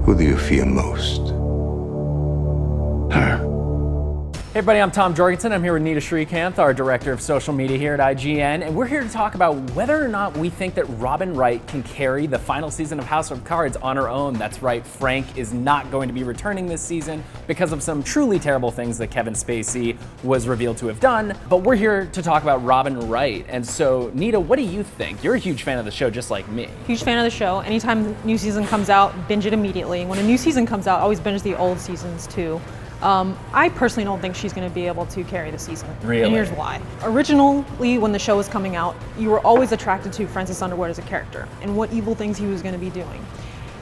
Who do you fear most? Her. Hey everybody, I'm Tom Jorgensen. I'm here with Neeta Srikanth, our Director of Social Media here at IGN, and we're here to talk about whether or not we think that Robin Wright can carry the final season of House of Cards on her own. That's right, Frank is not going to be returning this season because of some truly terrible things that Kevin Spacey was revealed to have done, but we're here to talk about Robin Wright. And so, Neeta, what do you think? You're a huge fan of the show, just like me. Huge fan of the show. Anytime a new season comes out, binge it immediately. When a new season comes out, I always binge the old seasons too. I personally don't think she's going to be able to carry the season. Really? And here's why. Originally, when the show was coming out, you were always attracted to Francis Underwood as a character and what evil things he was going to be doing.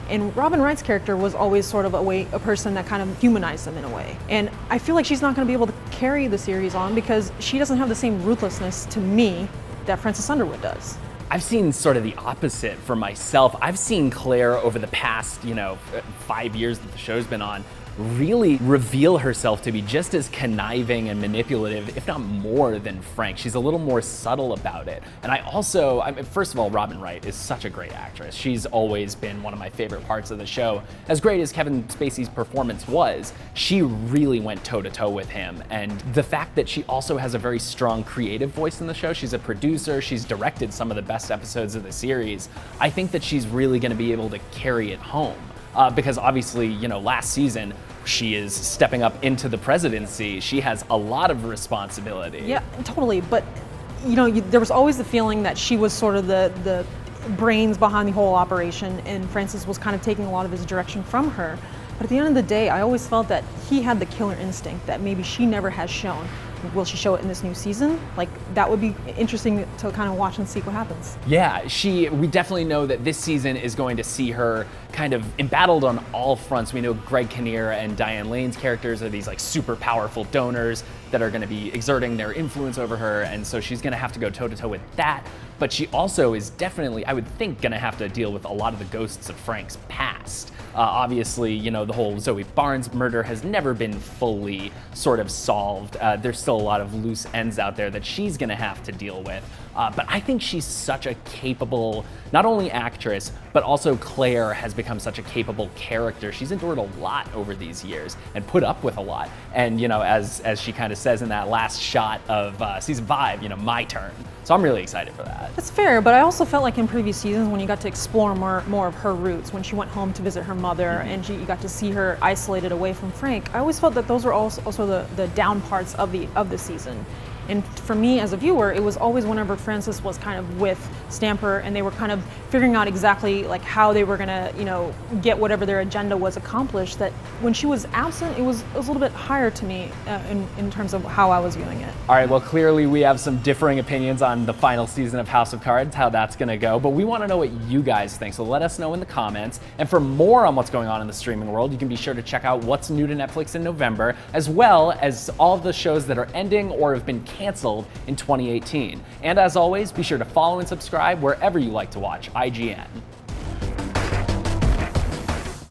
And Robin Wright's character was always sort of a person that kind of humanized them in a way. And I feel like she's not going to be able to carry the series on because she doesn't have the same ruthlessness to me that Francis Underwood does. I've seen sort of the opposite for myself. I've seen Claire over the past, 5 years that the show's been on, really reveal herself to be just as conniving and manipulative, if not more, than Frank. She's a little more subtle about it. And first of all, Robin Wright is such a great actress. She's always been one of my favorite parts of the show. As great as Kevin Spacey's performance was, she really went toe-to-toe with him. And the fact that she also has a very strong creative voice in the show, she's a producer, she's directed some of the best episodes of the series, I think that she's really gonna be able to carry it home. Because obviously, last season, she is stepping up into the presidency. She has a lot of responsibility. Yeah, totally. But, there was always the feeling that she was sort of the brains behind the whole operation, and Francis was kind of taking a lot of his direction from her. But at the end of the day, I always felt that he had the killer instinct that maybe she never has shown. Will she show it in this new season? That would be interesting to kind of watch and see what happens. Yeah, we definitely know that this season is going to see her kind of embattled on all fronts. We know Greg Kinnear and Diane Lane's characters are these super powerful donors that are going to be exerting their influence over her, and so she's going to have to go toe-to-toe with that. But she also is definitely, I would think, going to have to deal with a lot of the ghosts of Frank's past. Obviously, the whole Zoe Barnes murder has never been fully sort of solved. There's still a lot of loose ends out there that she's gonna have to deal with. But I think she's such a capable, not only actress, but also Claire has become such a capable character. She's endured a lot over these years and put up with a lot. And as she kind of says in that last shot of season 5, my turn. So I'm really excited for that. That's fair, but I also felt like in previous seasons when you got to explore more of her roots, when she went home to visit her mother and you got to see her isolated away from Frank, I always felt that those were also the down parts of the season. And for me as a viewer, it was always whenever Francis was kind of with Stamper and they were kind of figuring out exactly how they were gonna, get whatever their agenda was accomplished, that when she was absent, it was a little bit higher to me in terms of how I was viewing it. All right, well, clearly we have some differing opinions on the final season of House of Cards, how that's gonna go, but we wanna know what you guys think, so let us know in the comments. And for more on what's going on in the streaming world, you can be sure to check out what's new to Netflix in November, as well as all of the shows that are ending or have been canceled in 2018. And as always, be sure to follow and subscribe wherever you like to watch IGN.